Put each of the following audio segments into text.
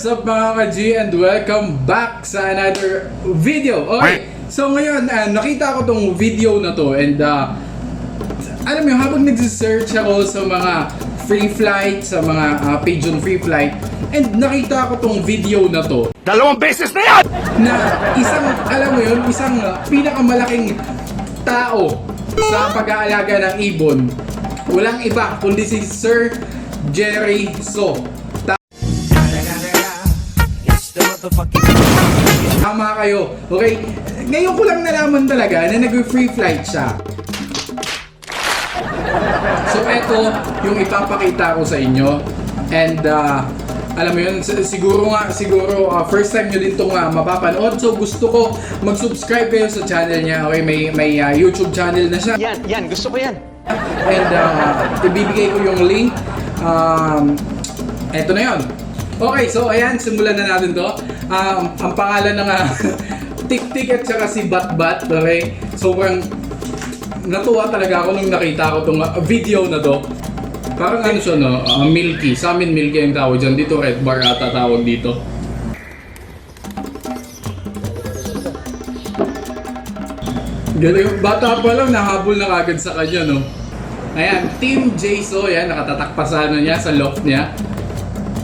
What's up mga ka-G and welcome back sa another video. Okay, so ngayon nakita ko tong video na to and alam mo habang nagsisearch ako sa mga free flight, sa mga page on free flight, and nakita ko tong video na to. 2 beses na yan! Na isang, alam mo yun, isang pinakamalaking tao sa pag-aalaga ng ibon. Walang iba kundi si Sir Jerry So. Tama kayo. Okay, ngayon ko lang nalaman talaga na nag-free flight siya. So eto yung ipapakita ko sa inyo. And alam mo yun, siguro first time nyo din itong mapapanood. So gusto ko mag-subscribe kayo sa channel niya. Okay, may YouTube channel na siya. Yan, gusto ko yan. And ibibigay ko yung link. Eto na yun. Okay, so ayan, simulan na natin to. Ang pangalan ng Tik-Tik at saka si Bat-Bat. Okay, sobrang natuwa talaga ako nung nakita ko tong video na to. Parang ano siya, no? Milky. Sa amin Milky ang tawag dyan. Dito Red Bar ata tawag dito. Galing. Bata pa lang, nahabol na kagad sa kanya, no? Ayan, Team Jayso, yan, nakatatak pa sa ano niya, sa loft niya.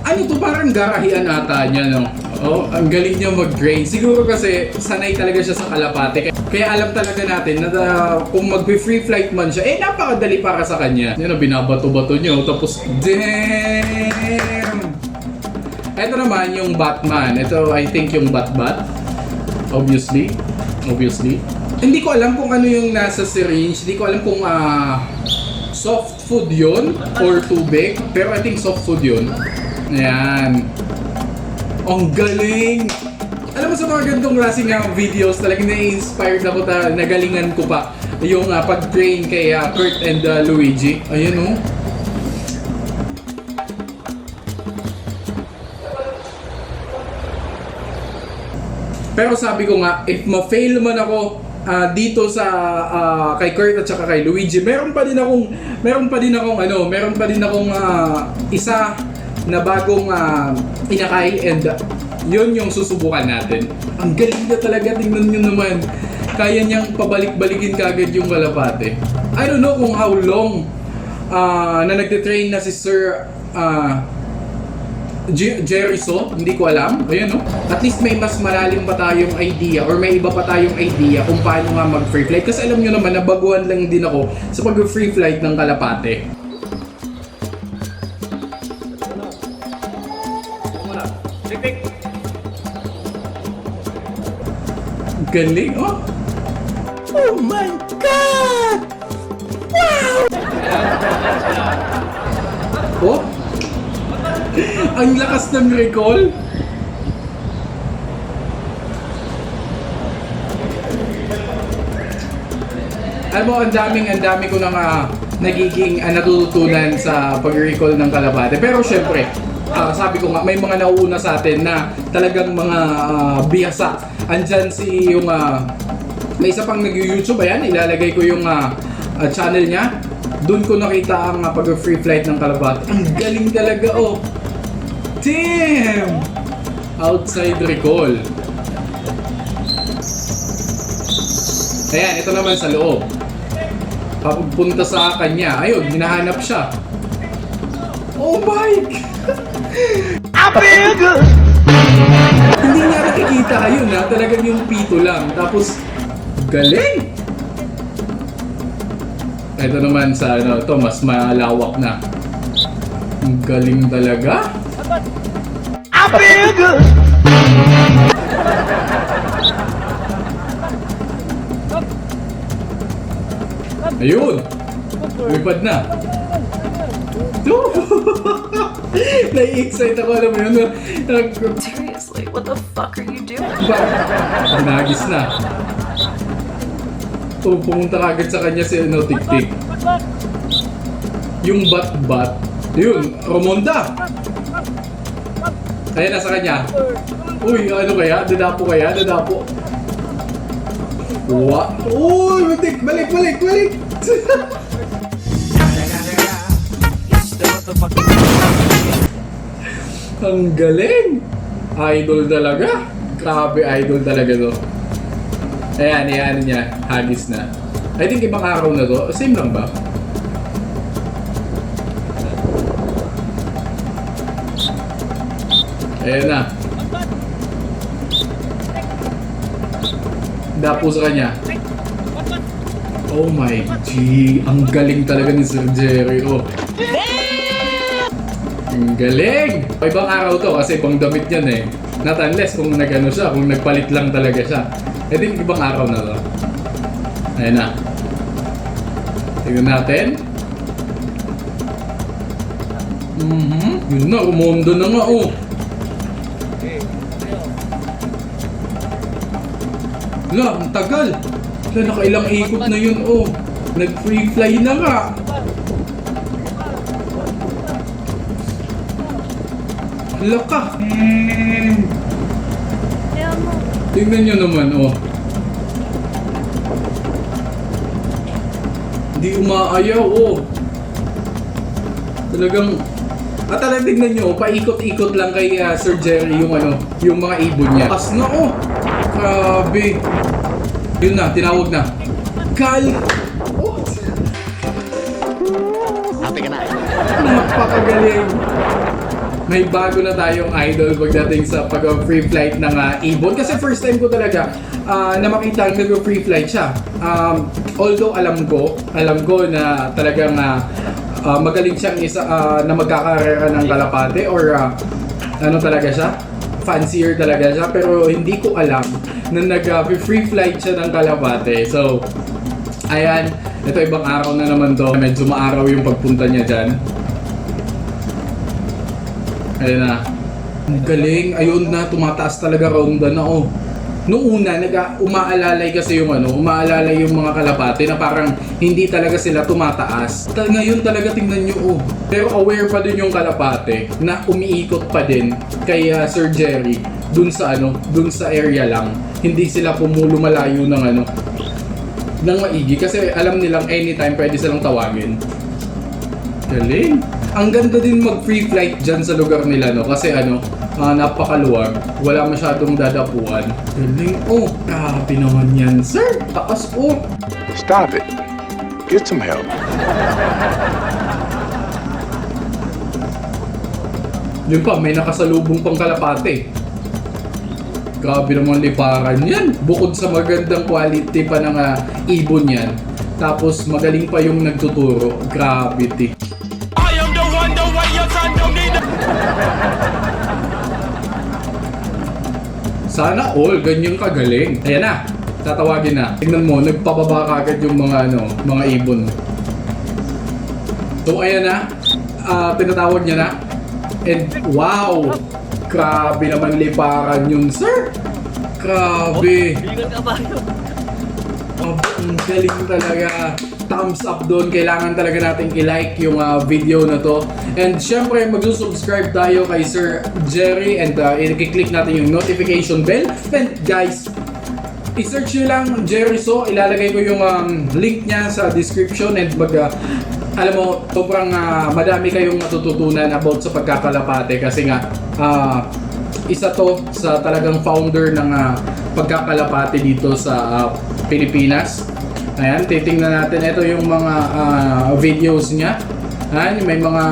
Ano to, parang garahian ata niya, no? Oh, ang galing niya mag-grain. Siguro kasi sanay talaga siya sa kalapate. Kaya alam talaga natin na kung mag-free flight man siya, napakadali para sa kanya. Yan, binabato-bato niyo. Tapos, damn! Ito naman yung Batman. Ito, I think yung Bat-Bat. Obviously. Hindi ko alam kung ano yung nasa syringe. Hindi ko alam kung soft food yun or tubig. Pero I think soft food yun. Ayan. Ang galing! Alam mo sa mga ganitong klaseng videos, talagang na-inspired ako, nagalingan ko pa yung pag-train kay Kurt and Luigi. Ayan o. Pero sabi ko nga, if ma-fail man ako dito sa kay Kurt at saka kay Luigi, meron pa din akong isa na bagong inakay and yun yung susubukan natin. Ang galing na talaga, tingnan nyo naman. Kaya niyang pabalik-balikin kagad yung kalapate. I don't know kung how long na nagtitrain na si Sir Jerry So, hindi ko alam. Ayan, no? At least may mas malalim pa tayong idea or may iba pa tayong idea kung paano nga mag-free flight. Kasi alam nyo naman, nabaguhan lang din ako sa pag-free flight ng kalapate. Galing, oh! Oh my God! Wow! Oh! Ang lakas ng recall! Alam mo, ang dami ko nang nagiging natututunan sa pag-recall ng kalapate. Pero syempre, sabi ko nga, may mga nauuna sa atin na talagang mga bihasa. Andyan yung may isa pang nag-YouTube, ayan, ilalagay ko yung channel niya. Doon ko nakita ang pag-free flight ng kalapate. Ang galing talaga, oh! Damn! Outside recall. Ayan, ito naman sa loob. Papunta sa kanya, ayun, hinahanap siya. Oh my God! Hindi nga nakikita ayun talagang yung pito lang. Tapos, galing! Ito naman sa ito mas malawak na. Ang galing talaga. Ayun! Lumipad na. Nai-excite ako, alam mo yun. Seriously, what the fuck are you doing? Nagis na. Pumunta kagad sa kanya si Tik-Tik. Yung Bat-Bat. Yun, Romonda. Kaya nasa kanya. Uy, ano kaya? Dadapo kaya? Dadapo. Uy, balik! Ang galing! Idol talaga. Grabe, idol talaga to. Ayan, ayan niya. Hagis na. I think ibang araw na to. Same lang ba? Ayan na. Dapo sa kanya. Oh my G. Ang galing talaga ni Sir Jerry. Oh. Ang galing! Ibang araw to kasi ibang damit yan eh. Not unless kung nag-ano siya, kung nagpalit lang talaga siya. E din ibang araw na to. Ayan na. Tingnan natin. Yun na, umundo na nga oh. Wala, ang tagal. Wala, nakailang ikot na yun oh. Nag-free fly na nga. Wala ka. Tingnan nyo naman oh. Hindi umaayaw oh. Talagang talagang tignan nyo, paikot-ikot lang kay Sir Jerry yung ano, yung mga ibon niya. As na oh. Grabe. Yun na, tinawag na. Kal. Oh. Happy ka na. Napakagaling. May bago na tayong idol pagdating sa pag-free flight ng ibon. Kasi first time ko talaga na makita nag-free flight siya. Although alam ko na talagang magaling siyang isa na magkakarera ng kalapate or ano talaga siya, fancier talaga siya, pero hindi ko alam na nag-free flight siya ng kalapate. So, ayan, ito ibang araw na naman to. Medyo maaraw yung pagpunta niya dyan. Ayan na. Ang galing. Ayun na, tumataas talaga ronda na oh. Noong una, umaalalay kasi yung ano, umaalalay yung mga kalapate na parang hindi talaga sila tumataas. Ngayon talaga tingnan nyo oh. Pero aware pa din yung kalapate na umiikot pa din kay Sir Jerry dun sa ano, dun sa area lang. Hindi sila lumalayo ng ano, ng maigi kasi alam nilang anytime pwede silang tawagin. Galing. Ang ganda din mag-free flight dyan sa lugar nila no kasi ano, napakaluwag. Wala masyadong dadapuan. Galing oh. Grabe naman yan, sir. Taas oh. Stop it. Get some help. Yun pa, may nakasalubong pang kalapate. Grabe naman liparan yan. Bukod sa magandang quality pa ng ibon yan. Tapos magaling pa yung nagtuturo. Gravity. I am the one, the way your son don't need to... Sana all ganyan kagaling. Ayan na, tatawagin na. Tingnan mo, nagpababa kagad yung mga ano, mga ibon. So ayan na, tinatawag niya na. And wow, grabe naman liparan yun, sir. Grabe. Ang galing talaga. Thumbs up doon. Kailangan talaga natin i-like yung video na to. And syempre, mag-subscribe tayo kay Sir Jerry and i-click natin yung notification bell. And guys, i-search nyo lang Jerry So. Ilalagay ko yung link niya sa description and alam mo, sobrang madami kayong matututunan about sa pagkakalapate kasi nga isa to sa talagang founder ng pagkakalapate dito sa Pilipinas. Ayan, titingnan natin. Ito yung mga videos niya. Ayan, may mga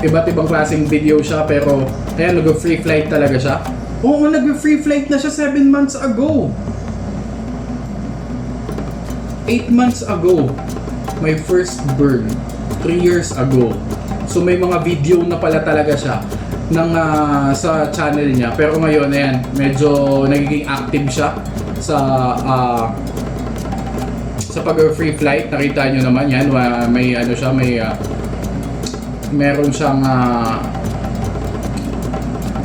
iba't ibang klaseng video siya pero ayan, nag-free flight talaga siya. Oo, nag-free flight na siya 7 months ago. 8 months ago. My first burn. 3 years ago. So may mga video na pala talaga siya ng sa channel niya. Pero ngayon, ayan, medyo nagiging active siya sa pag-free flight. Nakita nyo naman yan, may ano siya, may meron siyang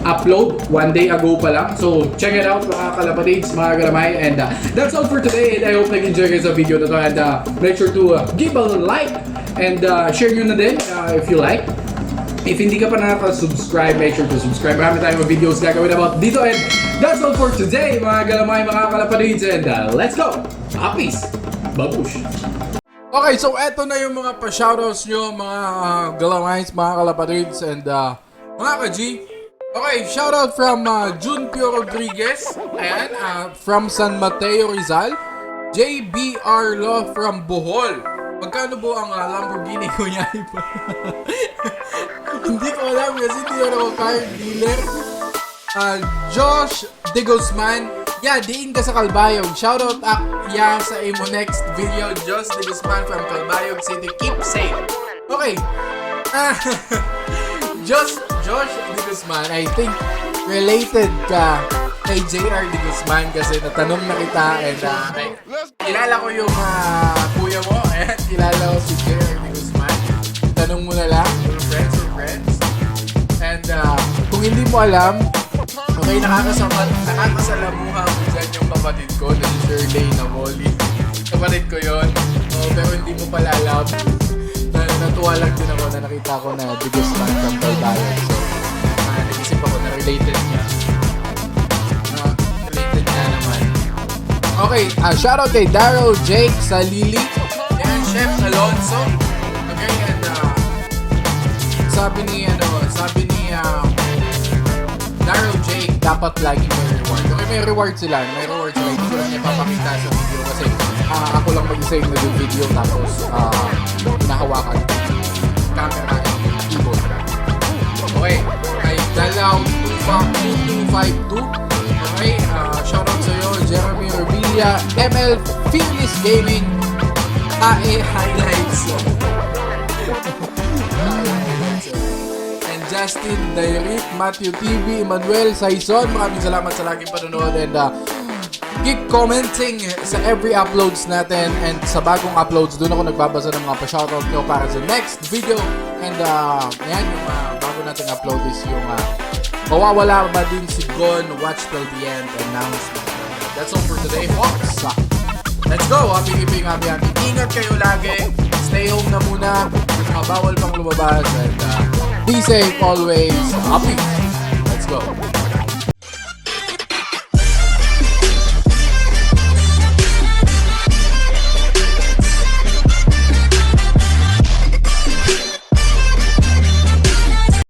upload 1 day ago pa lang. So check it out mga kalapatids, mga galamay. And that's all for today. And I hope nag-enjoy kayo sa video na to. And make sure to give a like and share nyo na din if you like. If hindi ka pa nakaka-subscribe, make sure to subscribe. Marami tayong videos gagawin about dito. And that's all for today mga galamay, mga kalapatids. And let's go! Peace! Babush! Okay, so eto na yung mga pa-shoutouts nyo, mga galamays, mga kalapatids, and mga ka-G. Okay, shoutout from Junpio Rodriguez. Ayan, from San Mateo, Rizal. JBR Law from Bohol. Magkano po ang Lamborghini ko niya? Hindi ko alam kasi hindi ako car dealer. Josh De Guzman. Yeah, diin ka sa Calbayog. Shoutout sa imo next video. Josh De Guzman from Calbayog City. Keep safe. Okay. Josh De Guzman, I think related ka kay JR De Guzman kasi natanong na kita and kilala ko yung kuya mo. Ayan, kilala ko si JR De Guzman. Tanong mo na lang kung friends or friends. And kung hindi mo alam, okay, nakakasalamuha mo dyan yung kapatid ko na si Shirley na Molly. Kapatid ko yun. Pero hindi mo pala alam. Natuwa lang din ako na nakita ko na De Guzman from Calbayog. So, nag-isip ako na related niya. Related niya naman. Okay, shoutout kay Daryl Jake sa Lily. Yan, Chef Alonso. Okay, and sabi ni Daryl Jake, dapat lagi may reward. Okay, may reward sila. Hindi ko lang niya papakita sa video kasi ako lang mag-isa yung nag-video tapos nahawakan camera and keyboard. Okay, kay Dalaw 2252. Okay, shoutout sa'yo, Jeremy Orbilla, ML Fitness Gaming, AE Highlights. And Justin Dairit, Matthew TV, Emmanuel Saison. Maraming salamat sa laging panonood and keep commenting sa every uploads natin and sa bagong uploads. Doon ako nagbabasa ng mga pa-shoutout nyo para sa next video. And yan, yung bago natin upload is yung mawawala ba din si Gon, watch till the end announcement. That's all for today, folks. Let's go! Happy keeping, happy. Ingat kayo lagi. Stay home na muna. Bawal pang lumabas. And be safe always. Happy. Let's go.